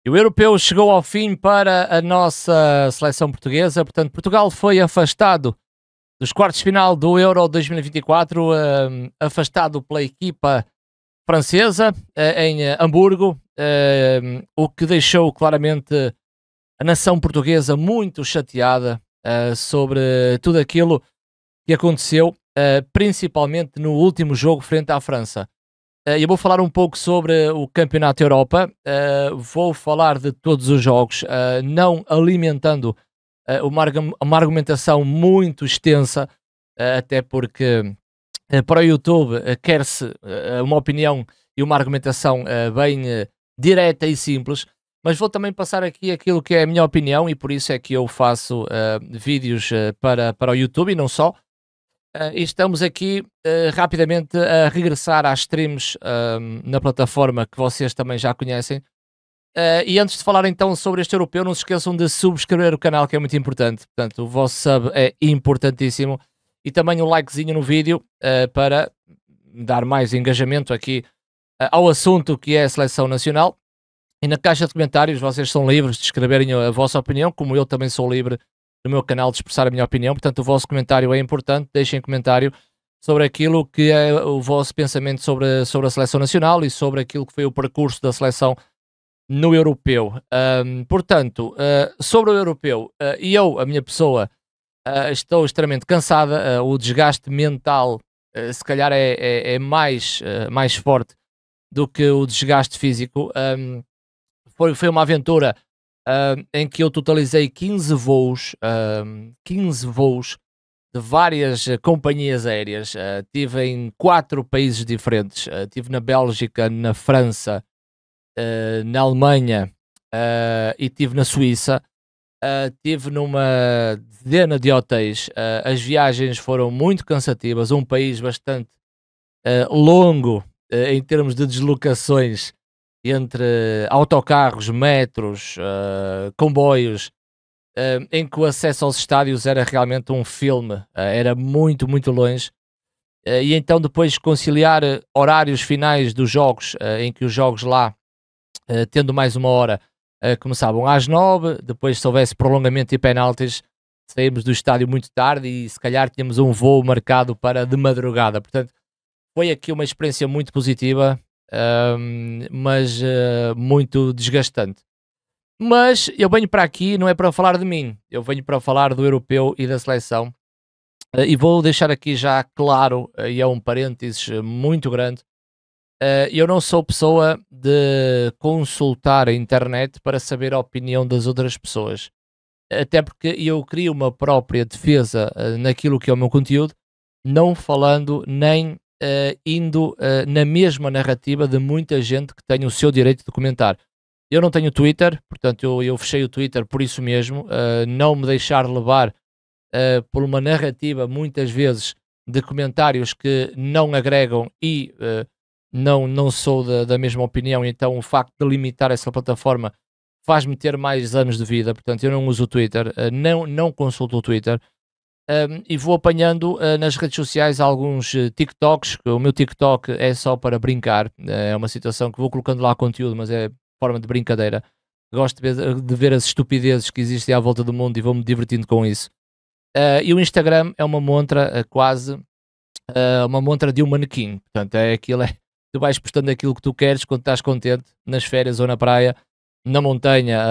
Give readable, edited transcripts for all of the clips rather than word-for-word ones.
E o europeu chegou ao fim para a nossa seleção portuguesa. Portanto, Portugal foi afastado dos quartos de final do Euro 2024, afastado pela equipa francesa em Hamburgo, o que deixou claramente a nação portuguesa muito chateada sobre tudo aquilo que aconteceu, principalmente no último jogo frente à França. Eu vou falar um pouco sobre o Campeonato Europa, vou falar de todos os jogos, não alimentando uma argumentação muito extensa, até porque para o YouTube quer-se uma opinião e uma argumentação bem direta e simples, mas vou também passar aqui aquilo que é a minha opinião e por isso é que eu faço vídeos para o YouTube e não só. E estamos aqui rapidamente a regressar às streams na plataforma que vocês também já conhecem. E antes de falar então sobre este europeu, não se esqueçam de subscrever o canal, que é muito importante. Portanto, o vosso sub é importantíssimo. E também um likezinho no vídeo para dar mais engajamento aqui ao assunto que é a seleção nacional. E na caixa de comentários vocês são livres de escreverem a vossa opinião, como eu também sou livre no meu canal de expressar a minha opinião. Portanto, o vosso comentário é importante. Deixem comentário sobre aquilo que é o vosso pensamento sobre a seleção nacional e sobre aquilo que foi o percurso da seleção no europeu. Portanto, sobre o europeu, a minha pessoa, estou extremamente cansada. O desgaste mental se calhar é mais forte do que o desgaste físico. Foi uma aventura em que eu totalizei 15 voos de várias companhias aéreas. Estive em 4 países diferentes. Estive na Bélgica, na França, na Alemanha e estive na Suíça. Estive numa dezena de hotéis. As viagens foram muito cansativas. Um país bastante longo em termos de deslocações entre autocarros, metros, comboios, em que o acesso aos estádios era realmente um filme, era muito, muito longe. E então depois conciliar horários finais dos jogos, em que os jogos lá, tendo mais uma hora, começavam às 9, depois se houvesse prolongamento e penaltis, saímos do estádio muito tarde e se calhar tínhamos um voo marcado para de madrugada. Portanto, foi aqui uma experiência muito positiva, mas muito desgastante. Mas eu venho para aqui não é para falar de mim, eu venho para falar do europeu e da seleção. E vou deixar aqui já claro, e é um parênteses muito grande, eu não sou pessoa de consultar a internet para saber a opinião das outras pessoas. Até porque eu crio uma própria defesa naquilo que é o meu conteúdo, não falando nem indo na mesma narrativa de muita gente que tem o seu direito de comentar. Eu não tenho Twitter, portanto eu fechei o Twitter por isso mesmo, não me deixar levar por uma narrativa muitas vezes de comentários que não agregam e não sou da mesma opinião, então o facto de limitar essa plataforma faz-me ter mais anos de vida. Portanto eu não uso o Twitter, não consulto o Twitter. E vou apanhando nas redes sociais alguns TikToks. O meu TikTok é só para brincar, é uma situação que vou colocando lá conteúdo, mas é forma de brincadeira. Gosto de ver as estupidezes que existem à volta do mundo e vou-me divertindo com isso. E o Instagram é uma montra, quase uma montra de um manequim. Portanto, tu vais postando aquilo que tu queres quando estás contente, nas férias ou na praia, na montanha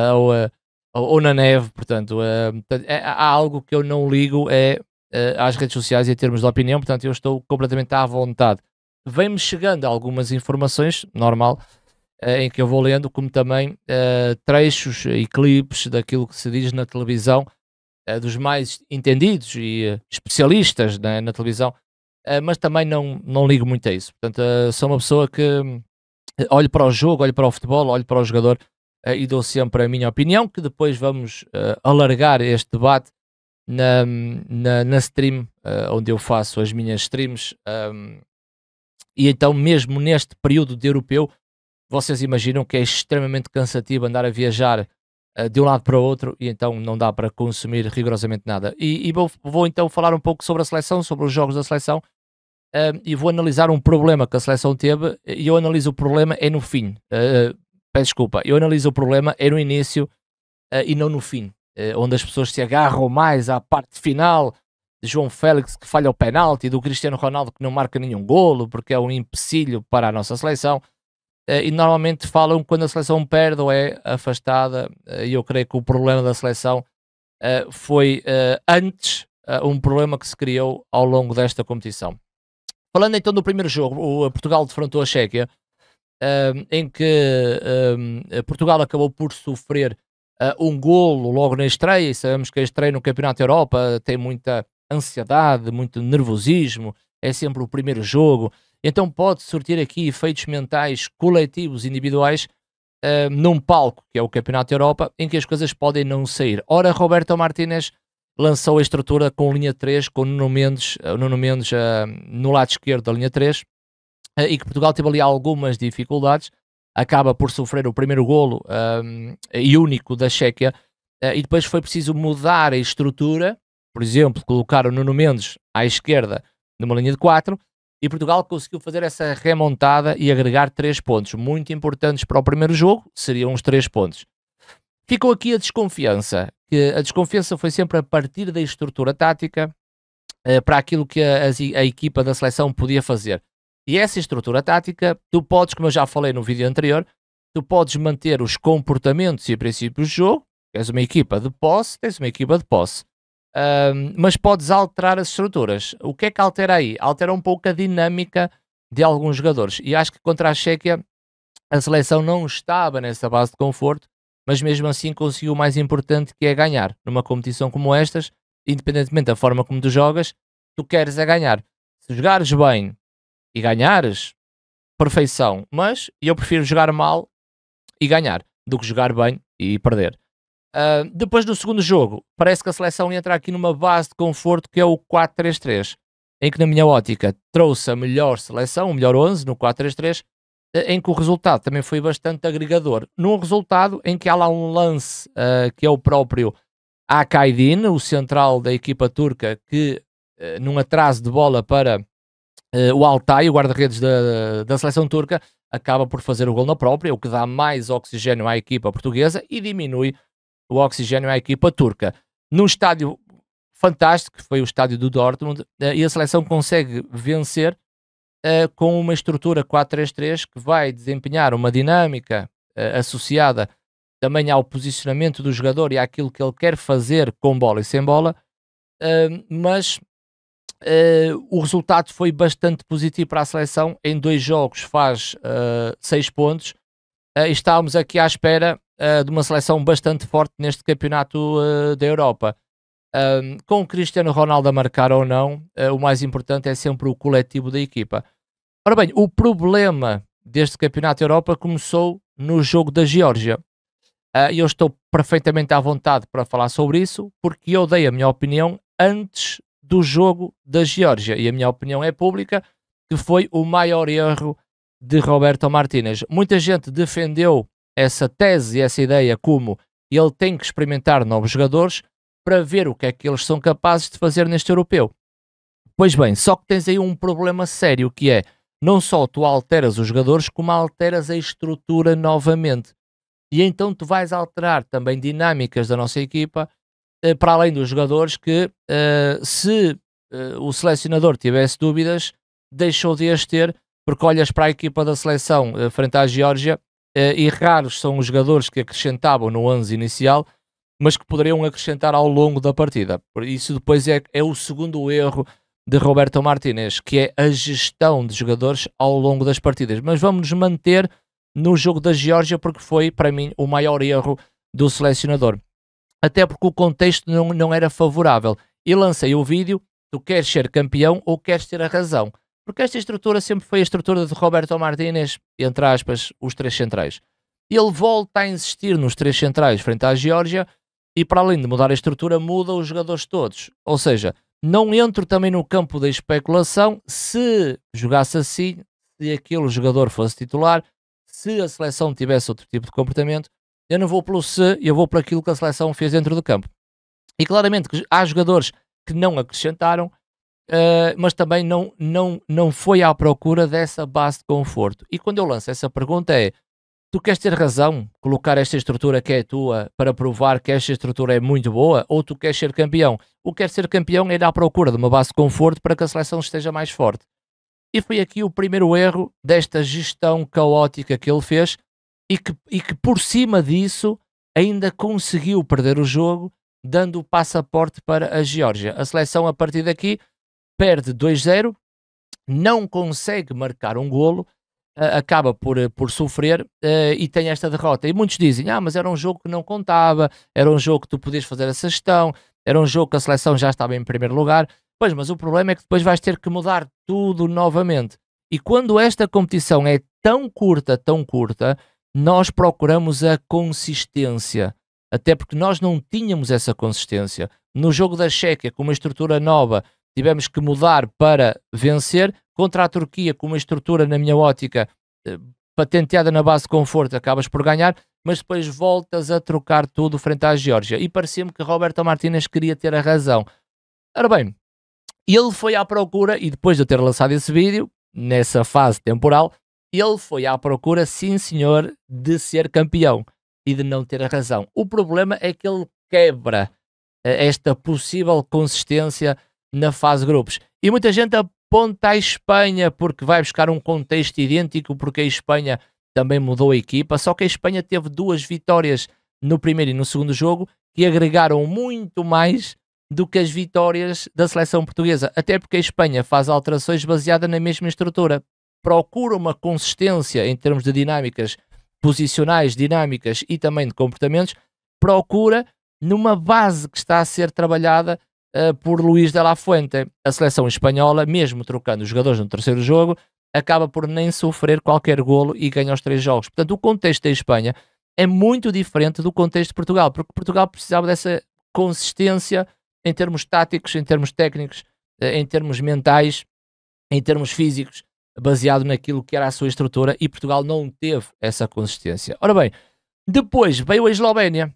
ou na neve. Portanto, há algo que eu não ligo às redes sociais em termos de opinião. Portanto, eu estou completamente à vontade. Vem-me chegando algumas informações, normal, em que eu vou lendo, como também trechos e clipes daquilo que se diz na televisão, dos mais entendidos e especialistas na televisão, mas também não ligo muito a isso. Portanto, sou uma pessoa que olho para o jogo, olho para o futebol, olho para o jogador e dou sempre a minha opinião, que depois vamos alargar este debate na stream, onde eu faço as minhas streams. E então, mesmo neste período de europeu, vocês imaginam que é extremamente cansativo andar a viajar de um lado para o outro, e então não dá para consumir rigorosamente nada. E vou então falar um pouco sobre a seleção, sobre os jogos da seleção, e vou analisar um problema que a seleção teve, e eu analiso o problema no fim. peço desculpa, eu analiso o problema é no início e não no fim, onde as pessoas se agarram mais à parte final de João Félix que falha o penalti, do Cristiano Ronaldo que não marca nenhum golo porque é um empecilho para a nossa seleção. E normalmente falam quando a seleção perde ou é afastada, e eu creio que o problema da seleção foi antes um problema que se criou ao longo desta competição. Falando então do primeiro jogo, o Portugal defrontou a Chequia, em que Portugal acabou por sofrer um golo logo na estreia, e sabemos que a estreia no Campeonato da Europa tem muita ansiedade, muito nervosismo, é sempre o primeiro jogo, então pode surtir aqui efeitos mentais coletivos, individuais, num palco, que é o Campeonato da Europa, em que as coisas podem não sair. Ora, Roberto Martínez lançou a estrutura com linha 3, com Nuno Mendes no lado esquerdo da linha 3, e que Portugal teve ali algumas dificuldades, acaba por sofrer o primeiro golo e único da Chequia, e depois foi preciso mudar a estrutura, por exemplo, colocar o Nuno Mendes à esquerda numa linha de 4, e Portugal conseguiu fazer essa remontada e agregar 3 pontos, muito importantes para o primeiro jogo, seriam os 3 pontos. Ficou aqui a desconfiança, que a desconfiança foi sempre a partir da estrutura tática para aquilo que a equipa da seleção podia fazer. E essa estrutura tática, tu podes, como eu já falei no vídeo anterior, tu podes manter os comportamentos e princípios de jogo, és uma equipa de posse, tens uma equipa de posse. Mas podes alterar as estruturas. O que é que altera aí? Altera um pouco a dinâmica de alguns jogadores. E acho que contra a Chequia a seleção não estava nessa base de conforto, mas mesmo assim conseguiu o mais importante, que é ganhar. Numa competição como estas, independentemente da forma como tu jogas, tu queres é ganhar. Se jogares bem e ganhares, perfeição. Mas eu prefiro jogar mal e ganhar do que jogar bem e perder. Depois do segundo jogo, parece que a seleção entra aqui numa base de conforto que é o 4-3-3, em que na minha ótica trouxe a melhor seleção, o melhor 11 no 4-3-3, em que o resultado também foi bastante agregador. Num resultado em que há lá um lance que é o próprio Akaydin, o central da equipa turca, que num atraso de bola para o Altay, o guarda-redes da seleção turca, acaba por fazer o gol na própria, o que dá mais oxigênio à equipa portuguesa e diminui o oxigênio à equipa turca. Num estádio fantástico, que foi o estádio do Dortmund, e a seleção consegue vencer com uma estrutura 4-3-3 que vai desempenhar uma dinâmica associada também ao posicionamento do jogador e àquilo que ele quer fazer com bola e sem bola, mas o resultado foi bastante positivo para a seleção. Em 2 jogos faz 6 pontos, e estávamos aqui à espera de uma seleção bastante forte neste campeonato da Europa. Com o Cristiano Ronaldo a marcar ou não, o mais importante é sempre o coletivo da equipa. Ora bem, o problema deste campeonato da Europa começou no jogo da Geórgia. Eu estou perfeitamente à vontade para falar sobre isso, porque eu dei a minha opinião antes do jogo da Geórgia, e a minha opinião é pública, que foi o maior erro de Roberto Martínez. Muita gente defendeu essa tese e essa ideia como ele tem que experimentar novos jogadores para ver o que é que eles são capazes de fazer neste europeu. Pois bem, só que tens aí um problema sério, que é, não só tu alteras os jogadores, como alteras a estrutura novamente. E então tu vais alterar também dinâmicas da nossa equipa, para além dos jogadores que, se o selecionador tivesse dúvidas, deixou de as ter, porque olhas para a equipa da seleção frente à Geórgia, e raros são os jogadores que acrescentavam no 11 inicial, mas que poderiam acrescentar ao longo da partida. Por isso depois é o segundo erro de Roberto Martínez, que é a gestão de jogadores ao longo das partidas. Mas vamos nos manter no jogo da Geórgia, porque foi, para mim, o maior erro do selecionador. Até porque o contexto não era favorável. E lancei o vídeo, tu queres ser campeão ou queres ter a razão? Porque esta estrutura sempre foi a estrutura de Roberto Martínez, entre aspas, os 3 centrais. Ele volta a insistir nos 3 centrais frente à Geórgia, e para além de mudar a estrutura, muda os jogadores todos. Ou seja, não entro também no campo da especulação se jogasse assim, se aquele jogador fosse titular, se a seleção tivesse outro tipo de comportamento. Eu não vou pelo se, eu vou para aquilo que a seleção fez dentro do campo. E claramente que há jogadores que não acrescentaram, mas também não foi à procura dessa base de conforto. E quando eu lanço essa pergunta é, tu queres ter razão, colocar esta estrutura que é tua para provar que esta estrutura é muito boa, ou tu queres ser campeão? O que quer ser campeão é ir à procura de uma base de conforto para que a seleção esteja mais forte. E foi aqui o primeiro erro desta gestão caótica que ele fez e que por cima disso ainda conseguiu perder o jogo, dando o passaporte para a Geórgia. A seleção a partir daqui perde 2-0, não consegue marcar um golo, acaba por sofrer e tem esta derrota. E muitos dizem, mas era um jogo que não contava, era um jogo que tu podias fazer essa gestão, era um jogo que a seleção já estava em primeiro lugar. Pois, mas o problema é que depois vais ter que mudar tudo novamente. E quando esta competição é tão curta, nós procuramos a consistência. Até porque nós não tínhamos essa consistência. No jogo da Chequia, com uma estrutura nova, tivemos que mudar para vencer. Contra a Turquia, com uma estrutura, na minha ótica, patenteada na base de conforto, acabas por ganhar, mas depois voltas a trocar tudo frente à Geórgia. E parecia-me que Roberto Martínez queria ter a razão. Ora bem, ele foi à procura, e depois de eu ter lançado esse vídeo, nessa fase temporal, ele foi à procura, sim senhor, de ser campeão e de não ter a razão. O problema é que ele quebra esta possível consistência na fase de grupos. E muita gente aponta a Espanha porque vai buscar um contexto idêntico, porque a Espanha também mudou a equipa, só que a Espanha teve 2 vitórias no primeiro e no segundo jogo que agregaram muito mais do que as vitórias da seleção portuguesa, até porque a Espanha faz alterações baseada na mesma estrutura, procura uma consistência em termos de dinâmicas posicionais, dinâmicas e também de comportamentos, procura numa base que está a ser trabalhada por Luís de la Fuente. A seleção espanhola, mesmo trocando os jogadores no terceiro jogo, acaba por nem sofrer qualquer golo e ganha os 3 jogos. Portanto, o contexto da Espanha é muito diferente do contexto de Portugal, porque Portugal precisava dessa consistência em termos táticos, em termos técnicos, em termos mentais, em termos físicos, baseado naquilo que era a sua estrutura, e Portugal não teve essa consistência. Ora bem, depois veio a Eslovénia.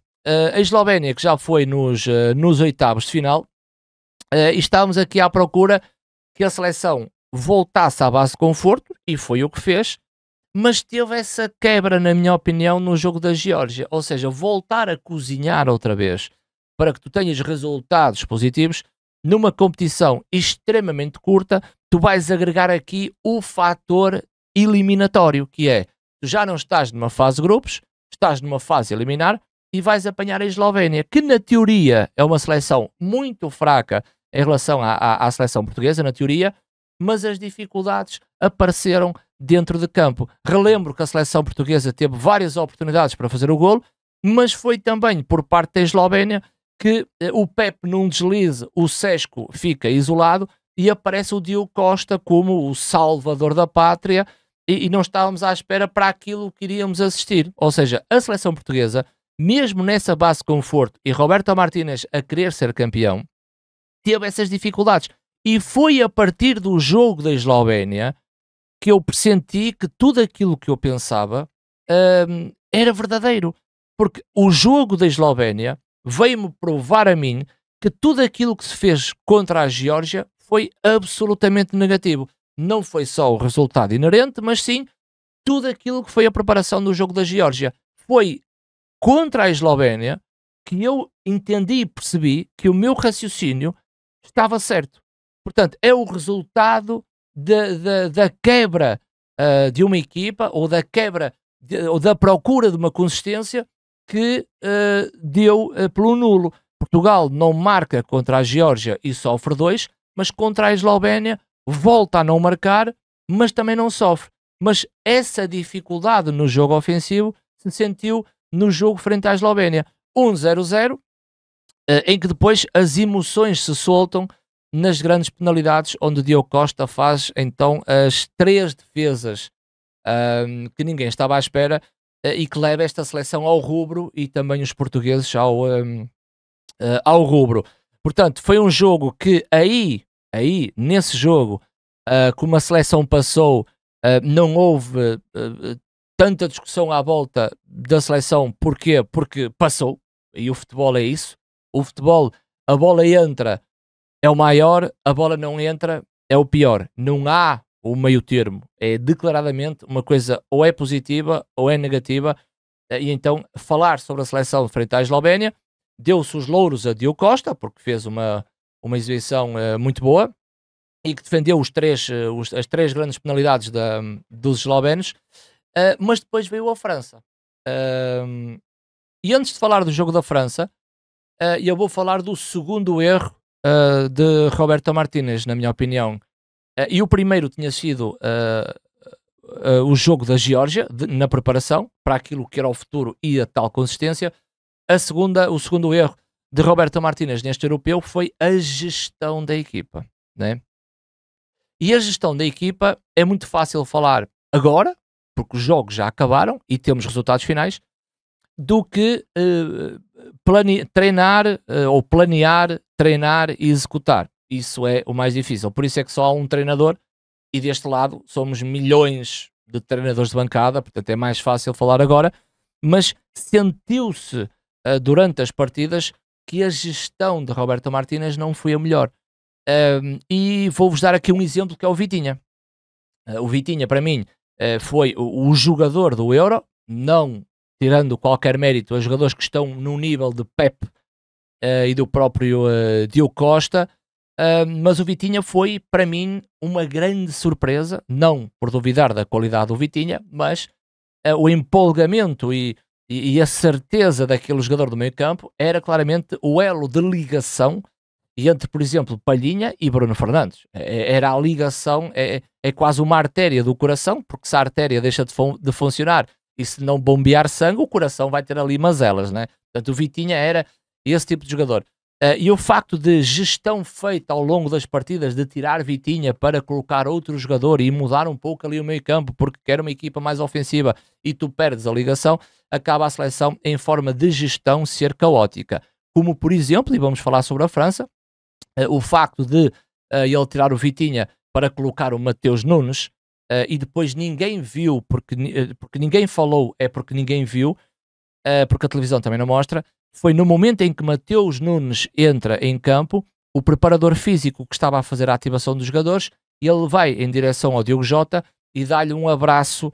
A Eslovénia, que já foi nos oitavos de final, e estávamos aqui à procura que a seleção voltasse à base de conforto, e foi o que fez, mas teve essa quebra, na minha opinião, no jogo da Geórgia, ou seja, voltar a cozinhar outra vez, para que tu tenhas resultados positivos, numa competição extremamente curta, tu vais agregar aqui o fator eliminatório, que é, tu já não estás numa fase de grupos, estás numa fase eliminar, e vais apanhar a Eslovénia, que na teoria é uma seleção muito fraca em relação à seleção portuguesa, na teoria, mas as dificuldades apareceram dentro de campo. Relembro que a seleção portuguesa teve várias oportunidades para fazer o golo, mas foi também por parte da Eslovénia que o Pepe num deslize, o Sesco fica isolado e aparece o Diogo Costa como o salvador da pátria e não estávamos à espera para aquilo que iríamos assistir. Ou seja, a seleção portuguesa, mesmo nessa base de conforto e Roberto Martínez a querer ser campeão, teve essas dificuldades. E foi a partir do jogo da Eslovénia que eu pressenti que tudo aquilo que eu pensava era verdadeiro. Porque o jogo da Eslovénia veio-me provar a mim que tudo aquilo que se fez contra a Geórgia foi absolutamente negativo. Não foi só o resultado inerente, mas sim tudo aquilo que foi a preparação do jogo da Geórgia. Foi contra a Eslovénia que eu entendi e percebi que o meu raciocínio estava certo. Portanto, é o resultado da quebra de uma equipa, ou da quebra, ou da procura de uma consistência que deu pelo nulo. Portugal não marca contra a Geórgia e sofre 2, mas contra a Eslovénia volta a não marcar, mas também não sofre. Mas essa dificuldade no jogo ofensivo se sentiu no jogo frente à Eslovénia. 1-0-0, em que depois as emoções se soltam nas grandes penalidades, onde Diogo Costa faz então as 3 defesas que ninguém estava à espera e que leva esta seleção ao rubro e também os portugueses ao rubro. Portanto, foi um jogo que aí nesse jogo, como a seleção passou, não houve tanta discussão à volta da seleção. Porquê? Porque passou, e o futebol é isso. O futebol, a bola entra, é o maior, a bola não entra, é o pior. Não há o meio termo, é declaradamente uma coisa ou é positiva ou é negativa, e então falar sobre a seleção frente à Eslovénia, deu-se os louros a Diogo Costa, porque fez uma exibição muito boa, e que defendeu as três grandes penalidades dos eslovenos, mas depois veio a França. E antes de falar do jogo da França, eu vou falar do segundo erro de Roberto Martínez, na minha opinião. E o primeiro tinha sido o jogo da Geórgia, na preparação, para aquilo que era o futuro e a tal consistência. O segundo erro de Roberto Martínez neste europeu foi a gestão da equipa, né? E a gestão da equipa é muito fácil falar agora, porque os jogos já acabaram e temos resultados finais, do que treinar, treinar e executar. Isso é o mais difícil. Por isso é que só há um treinador e deste lado somos milhões de treinadores de bancada, portanto é mais fácil falar agora, mas sentiu-se durante as partidas que a gestão de Roberto Martínez não foi a melhor. E vou-vos dar aqui um exemplo que é o Vitinha. O Vitinha, para mim, foi o jogador do Euro, não tirando qualquer mérito a jogadores que estão no nível de Pep e do próprio Diogo Costa, mas o Vitinha foi, para mim, uma grande surpresa, não por duvidar da qualidade do Vitinha, mas o empolgamento e a certeza daquele jogador do meio campo era claramente o elo de ligação entre, por exemplo, Palhinha e Bruno Fernandes. Era a ligação, é quase uma artéria do coração, porque se a artéria deixa de funcionar e se não bombear sangue, o coração vai ter ali mazelas, né? Portanto, o Vitinha era esse tipo de jogador. E o facto de gestão feita ao longo das partidas, de tirar Vitinha para colocar outro jogador e mudar um pouco ali o meio campo, porque quer uma equipa mais ofensiva e tu perdes a ligação, acaba a seleção em forma de gestão ser caótica. Como, por exemplo, e vamos falar sobre a França, o facto de ele tirar o Vitinha para colocar o Mateus Nunes, e depois ninguém viu, porque ninguém falou, é porque ninguém viu, porque a televisão também não mostra, foi no momento em que Mateus Nunes entra em campo, o preparador físico que estava a fazer a ativação dos jogadores, ele vai em direção ao Diogo Jota e dá-lhe um abraço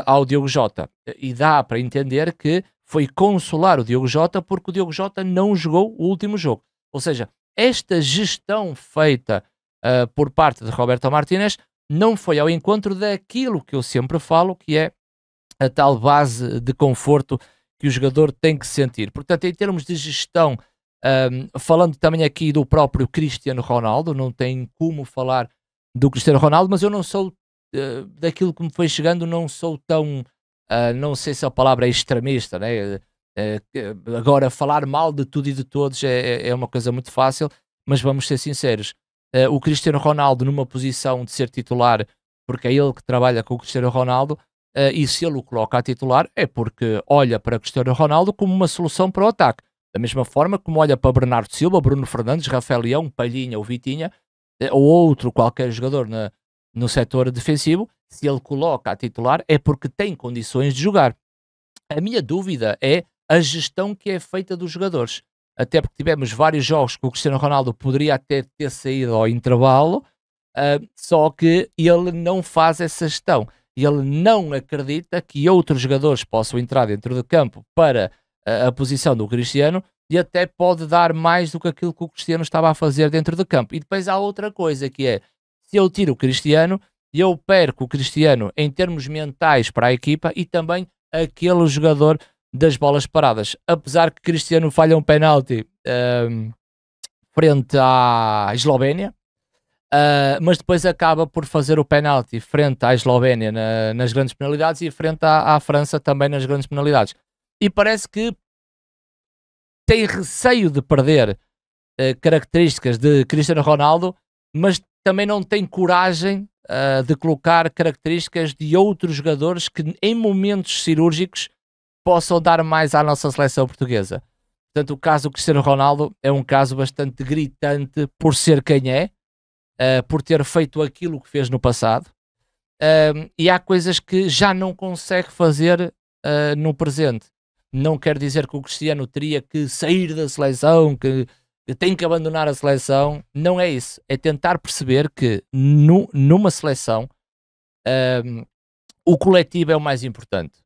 ao Diogo Jota. E dá para entender que foi consolar o Diogo Jota porque o Diogo Jota não jogou o último jogo. Ou seja, esta gestão feita por parte de Roberto Martínez não foi ao encontro daquilo que eu sempre falo, que é a tal base de conforto que o jogador tem que sentir. Portanto, em termos de gestão, falando também aqui do próprio Cristiano Ronaldo, não tem como falar do Cristiano Ronaldo, mas eu não sou, daquilo que me foi chegando, não sou tão, não sei se a palavra é extremista, né? Agora, falar mal de tudo e de todos é uma coisa muito fácil, mas vamos ser sinceros. O Cristiano Ronaldo numa posição de ser titular, porque é ele que trabalha com o Cristiano Ronaldo, e se ele o coloca a titular é porque olha para Cristiano Ronaldo como uma solução para o ataque. Da mesma forma como olha para Bernardo Silva, Bruno Fernandes, Rafael Leão, Palhinha ou Vitinha, ou outro qualquer jogador no setor defensivo, se ele coloca a titular é porque tem condições de jogar. A minha dúvida é a gestão que é feita dos jogadores. Até porque tivemos vários jogos que o Cristiano Ronaldo poderia até ter saído ao intervalo, só que ele não faz essa gestão. Ele não acredita que outros jogadores possam entrar dentro do campo para a posição do Cristiano e até pode dar mais do que aquilo que o Cristiano estava a fazer dentro do campo. E depois há outra coisa que é, se eu tiro o Cristiano, eu perco o Cristiano em termos mentais para a equipa e também aquele jogador das bolas paradas. Apesar que Cristiano falha um penalti frente à Eslovénia, mas depois acaba por fazer o penalti frente à Eslovénia nas grandes penalidades e frente à França também nas grandes penalidades. E parece que tem receio de perder características de Cristiano Ronaldo, mas também não tem coragem de colocar características de outros jogadores que em momentos cirúrgicos possam dar mais à nossa seleção portuguesa. Portanto, o caso do Cristiano Ronaldo é um caso bastante gritante por ser quem é, por ter feito aquilo que fez no passado, e há coisas que já não consegue fazer no presente. Não quer dizer que o Cristiano teria que sair da seleção, que tem que abandonar a seleção. Não é isso. É tentar perceber que numa seleção O coletivo é o mais importante.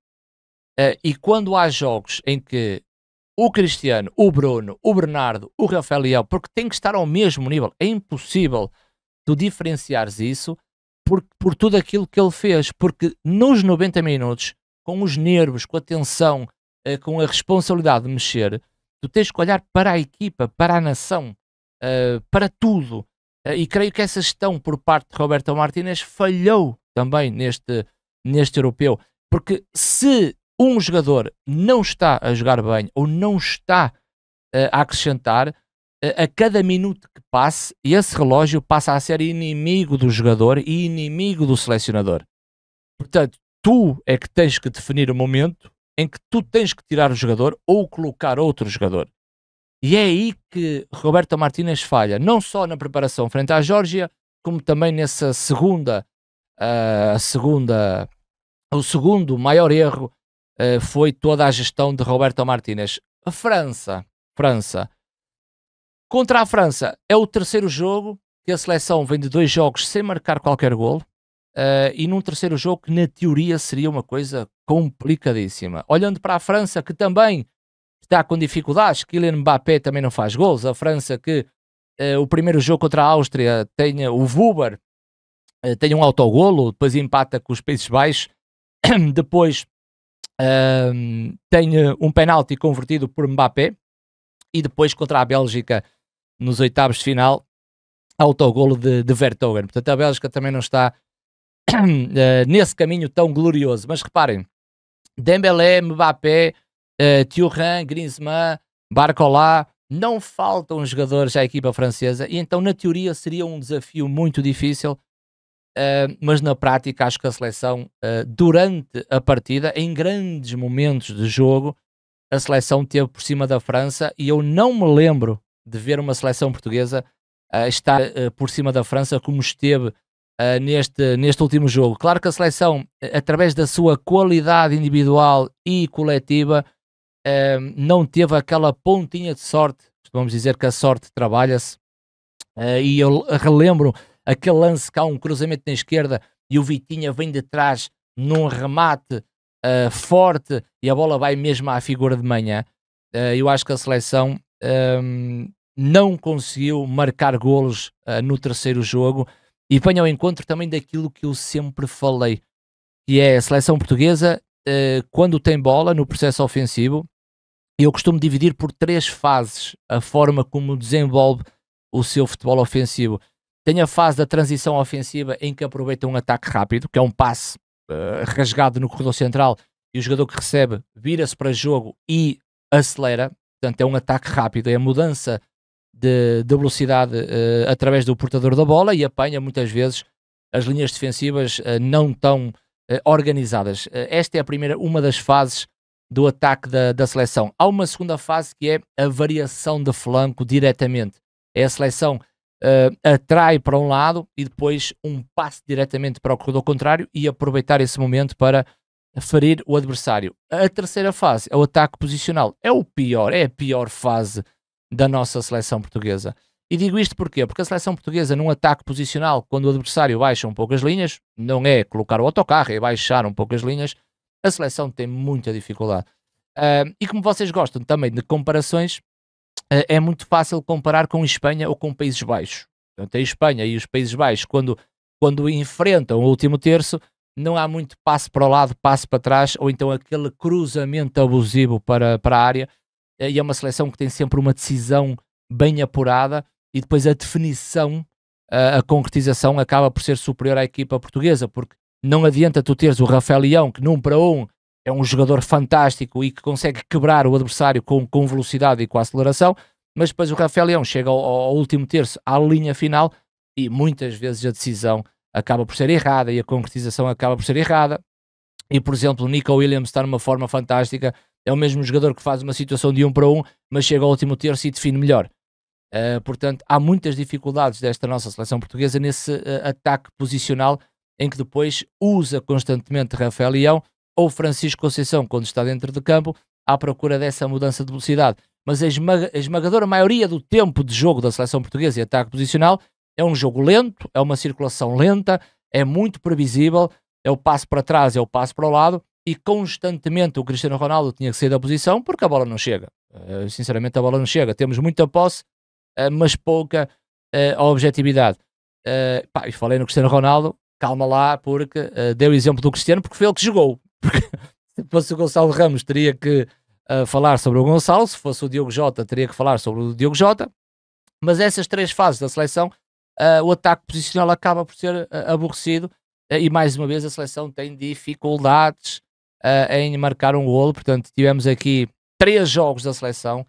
E quando há jogos em que o Cristiano, o Bruno, o Bernardo, o Rafael Leão, porque tem que estar ao mesmo nível, é impossível tu diferenciares isso por tudo aquilo que ele fez, porque nos 90 minutos, com os nervos, com a tensão, com a responsabilidade de mexer, tu tens que olhar para a equipa, para a nação, para tudo. E creio que essa gestão por parte de Roberto Martínez falhou também neste europeu, porque se um jogador não está a jogar bem ou não está a acrescentar, a cada minuto que passe, esse relógio passa a ser inimigo do jogador e inimigo do selecionador. Portanto, tu é que tens que definir o momento em que tu tens que tirar o jogador ou colocar outro jogador. E é aí que Roberto Martínez falha, não só na preparação frente à Geórgia, como também nessa o segundo maior erro foi toda a gestão de Roberto Martínez. A França. Contra a França é o terceiro jogo que a seleção vem de 2 jogos sem marcar qualquer golo, e num terceiro jogo que na teoria seria uma coisa complicadíssima. Olhando para a França, que também está com dificuldades, Kylian Mbappé também não faz gols. A França que o primeiro jogo contra a Áustria tem o Wuber, tem um autogolo, depois empata com os Países Baixos, depois tem um penalti convertido por Mbappé, e depois contra a Bélgica nos oitavos de final, autogolo de Vertonghen. Portanto, a Bélgica também não está nesse caminho tão glorioso. Mas reparem, Dembélé, Mbappé, Thuram, Griezmann, Barcola, não faltam jogadores à equipa francesa, e então na teoria seria um desafio muito difícil, mas na prática acho que a seleção, durante a partida, em grandes momentos de jogo, a seleção teve por cima da França, e eu não me lembro de ver uma seleção portuguesa estar por cima da França como esteve neste último jogo. Claro que a seleção, através da sua qualidade individual e coletiva, não teve aquela pontinha de sorte. Vamos dizer que a sorte trabalha-se, e eu relembro aquele lance que há um cruzamento na esquerda e o Vitinha vem de trás num remate forte e a bola vai mesmo à figura de Manhã. Eu acho que a seleção não conseguiu marcar golos no terceiro jogo, e vem ao encontro também daquilo que eu sempre falei, que é a seleção portuguesa, quando tem bola no processo ofensivo. Eu costumo dividir por 3 fases a forma como desenvolve o seu futebol ofensivo. Tem a fase da transição ofensiva, em que aproveita um ataque rápido, que é um passe rasgado no corredor central, e o jogador que recebe vira-se para jogo e acelera. Portanto, é um ataque rápido, é a mudança de velocidade através do portador da bola, e apanha muitas vezes as linhas defensivas não tão organizadas. Esta é uma das fases do ataque da seleção. Há uma segunda fase, que é a variação de flanco diretamente. É a seleção atrai para um lado e depois um passe diretamente para o corredor contrário, e aproveitar esse momento para ferir o adversário. A terceira fase é o ataque posicional. É a pior fase da nossa seleção portuguesa. E digo isto porquê? Porque a seleção portuguesa, num ataque posicional, quando o adversário baixa um pouco as linhas, não é colocar o autocarro, é baixar um pouco as linhas, a seleção tem muita dificuldade. E como vocês gostam também de comparações, é muito fácil comparar com Espanha ou com Países Baixos. Portanto, a Espanha e os Países Baixos, quando enfrentam o último terço, não há muito passe para o lado, passe para trás, ou então aquele cruzamento abusivo para a área. E é uma seleção que tem sempre uma decisão bem apurada, e depois a definição, a concretização acaba por ser superior à equipa portuguesa, porque não adianta tu teres o Rafael Leão, que num para um é um jogador fantástico e que consegue quebrar o adversário com velocidade e com aceleração, mas depois o Rafael Leão chega ao último terço, à linha final, e muitas vezes a decisão acaba por ser errada e a concretização acaba por ser errada. E, por exemplo, o Nico Williams está numa forma fantástica, é o mesmo jogador que faz uma situação de 1 para 1, mas chega ao último terço e define melhor. Portanto, há muitas dificuldades desta nossa seleção portuguesa nesse ataque posicional, em que depois usa constantemente Rafael Leão ou Francisco Conceição quando está dentro de campo, à procura dessa mudança de velocidade. Mas a esmagadora maioria do tempo de jogo da seleção portuguesa e ataque posicional é um jogo lento, é uma circulação lenta, é muito previsível, é o passo para trás, é o passo para o lado, e constantemente o Cristiano Ronaldo tinha que sair da posição porque a bola não chega. Sinceramente, a bola não chega. Temos muita posse, mas pouca objetividade. E falei no Cristiano Ronaldo, calma lá, porque deu o exemplo do Cristiano, porque foi ele que jogou. Porque se fosse o Gonçalo Ramos, teria que falar sobre o Gonçalo, se fosse o Diogo Jota, teria que falar sobre o Diogo Jota. Mas essas 3 fases da seleção, o ataque posicional acaba por ser aborrecido, e mais uma vez a seleção tem dificuldades em marcar um golo. Portanto, tivemos aqui 3 jogos da seleção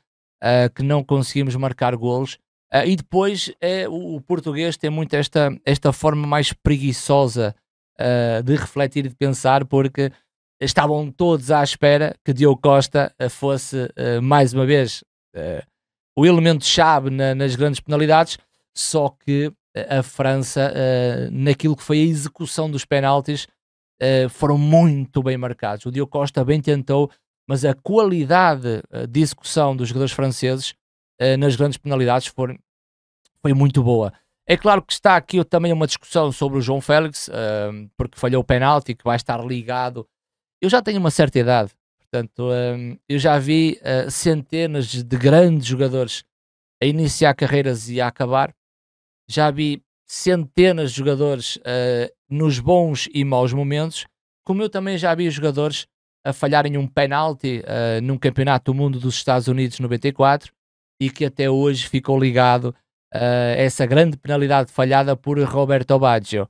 que não conseguimos marcar golos. E depois o português tem muito esta forma mais preguiçosa de refletir e de pensar, porque estavam todos à espera que Diogo Costa fosse mais uma vez o elemento-chave nas grandes penalidades, só que a França, naquilo que foi a execução dos penaltis, foram muito bem marcados. O Diogo Costa bem tentou, mas a qualidade de execução dos jogadores franceses nas grandes penalidades foi muito boa. É claro que está aqui também uma discussão sobre o João Félix, porque falhou o penalti, que vai estar ligado. Eu já tenho uma certa idade, portanto, eu já vi centenas de grandes jogadores a iniciar carreiras e a acabar. Já vi centenas de jogadores nos bons e maus momentos, como eu também já vi jogadores a falharem um penalti num campeonato do mundo dos Estados Unidos 94, e que até hoje ficou ligado essa grande penalidade falhada por Roberto Baggio.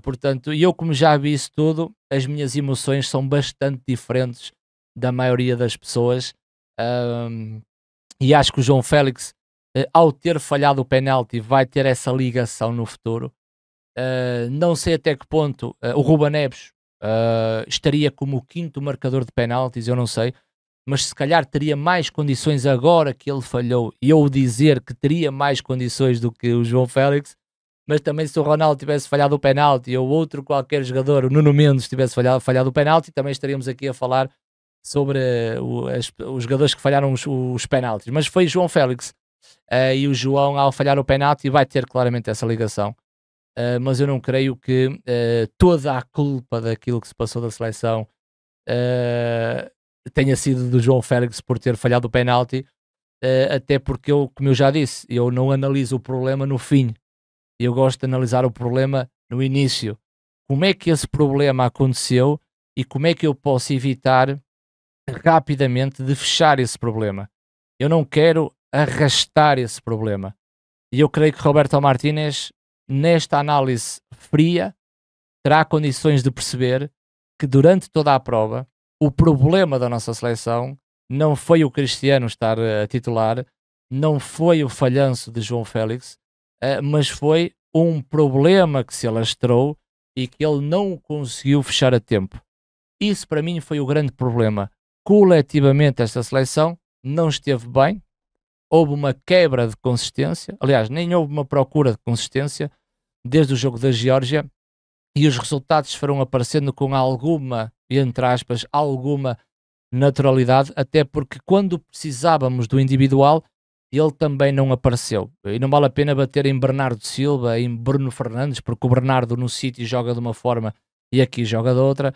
Portanto, eu como já vi isso tudo, as minhas emoções são bastante diferentes da maioria das pessoas, e acho que o João Félix, ao ter falhado o penalti, vai ter essa ligação no futuro. Não sei até que ponto o Ruben Neves estaria como o 5º marcador de penaltis, eu não sei, mas se calhar teria mais condições agora que ele falhou, e eu dizer que teria mais condições do que o João Félix. Mas também, se o Ronaldo tivesse falhado o penalti, ou outro qualquer jogador, o Nuno Mendes, tivesse falhado o penalti, também estaríamos aqui a falar sobre os jogadores que falharam os penaltis. Mas foi João Félix, e o João, ao falhar o penalti, vai ter claramente essa ligação. Mas eu não creio que toda a culpa daquilo que se passou da seleção tenha sido do João Félix por ter falhado o penalti, até porque como eu já disse, eu não analiso o problema no fim, eu gosto de analisar o problema no início. Como é que esse problema aconteceu e como é que eu posso evitar rapidamente de fechar esse problema. Eu não quero arrastar esse problema. E eu creio que Roberto Martínez, nesta análise fria, terá condições de perceber que durante toda a prova o problema da nossa seleção não foi o Cristiano estar a titular, não foi o falhanço de João Félix, mas foi um problema que se alastrou e que ele não conseguiu fechar a tempo. Isso para mim foi o grande problema. Coletivamente esta seleção não esteve bem, houve uma quebra de consistência, aliás, nem houve uma procura de consistência desde o jogo da Geórgia, e os resultados foram aparecendo com alguma, entre aspas, alguma naturalidade, até porque quando precisávamos do individual, ele também não apareceu. E não vale a pena bater em Bernardo Silva, em Bruno Fernandes, porque o Bernardo no City joga de uma forma e aqui joga de outra.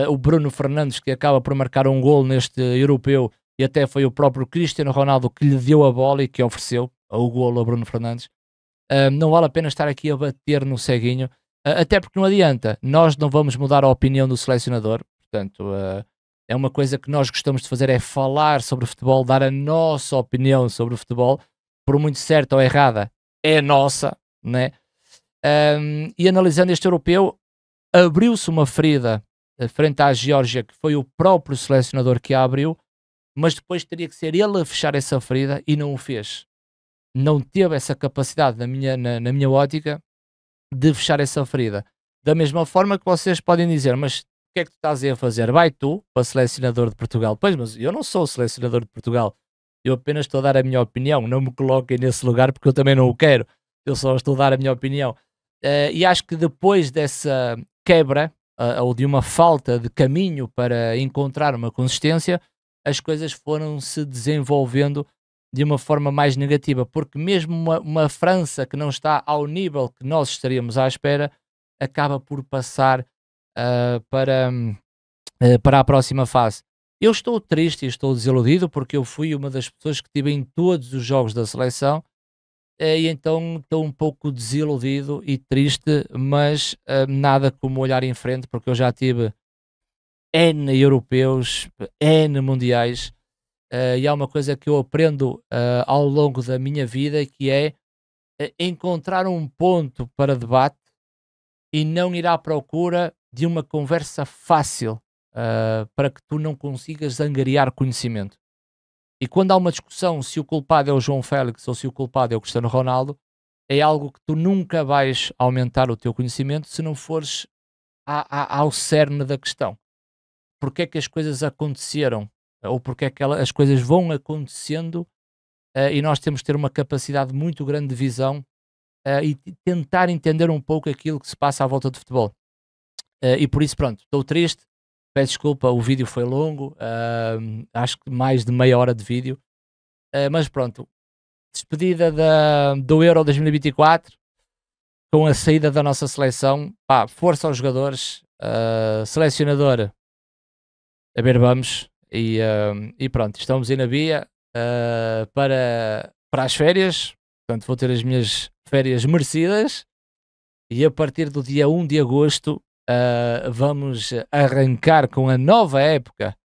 O Bruno Fernandes, que acaba por marcar um gol neste europeu, e até foi o próprio Cristiano Ronaldo que lhe deu a bola e que ofereceu o golo a Bruno Fernandes. Não vale a pena estar aqui a bater no ceguinho, até porque não adianta, nós não vamos mudar a opinião do selecionador. Portanto, é uma coisa que nós gostamos de fazer, é falar sobre futebol, dar a nossa opinião sobre o futebol, por muito certa ou errada, é nossa, né? E analisando este europeu, abriu-se uma ferida frente à Geórgia, que foi o próprio selecionador que a abriu, mas depois teria que ser ele a fechar essa ferida e não o fez. Não teve essa capacidade na minha ótica de fechar essa ferida. Da mesma forma que vocês podem dizer, mas o que é que tu estás aí a fazer? Vai tu para selecionador de Portugal. Pois, mas eu não sou o selecionador de Portugal. Eu apenas estou a dar a minha opinião. Não me coloquem nesse lugar porque eu também não o quero. Eu só estou a dar a minha opinião. E acho que depois dessa quebra, ou de uma falta de caminho para encontrar uma consistência, as coisas foram se desenvolvendo de uma forma mais negativa, porque mesmo uma França que não está ao nível que nós estaríamos à espera, acaba por passar para a próxima fase. Eu estou triste e estou desiludido porque eu fui uma das pessoas que estive em todos os jogos da seleção, e então estou um pouco desiludido e triste, mas nada como olhar em frente, porque eu já tive N europeus, N mundiais, e há uma coisa que eu aprendo ao longo da minha vida, que é encontrar um ponto para debate e não ir à procura de uma conversa fácil, para que tu não consigas angariar conhecimento. E quando há uma discussão se o culpado é o João Félix ou se o culpado é o Cristiano Ronaldo, é algo que tu nunca vais aumentar o teu conhecimento se não fores ao cerne da questão. Porque é que as coisas aconteceram? Ou porque é que as coisas vão acontecendo, e nós temos que ter uma capacidade muito grande de visão, e tentar entender um pouco aquilo que se passa à volta do futebol. E por isso, pronto, estou triste, peço desculpa, o vídeo foi longo, acho que mais de meia hora de vídeo, mas pronto, despedida do Euro 2024, com a saída da nossa seleção, pá, força aos jogadores, selecionador, a ver, vamos, e pronto, estamos aí na via para as férias, portanto vou ter as minhas férias merecidas, e a partir do dia 1 de agosto vamos arrancar com a nova época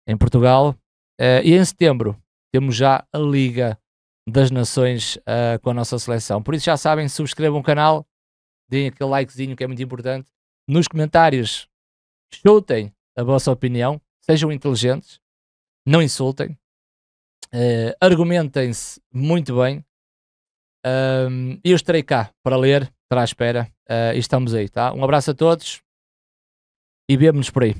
em Portugal, e em setembro temos já a Liga das Nações com a nossa seleção. Por isso já sabem, subscrevam o canal, deem aquele likezinho que é muito importante. Nos comentários, chutem a vossa opinião, sejam inteligentes, não insultem, argumentem-se muito bem, e eu estarei cá para ler, estará à espera, e estamos aí, tá? Um abraço a todos e vemo-nos por aí.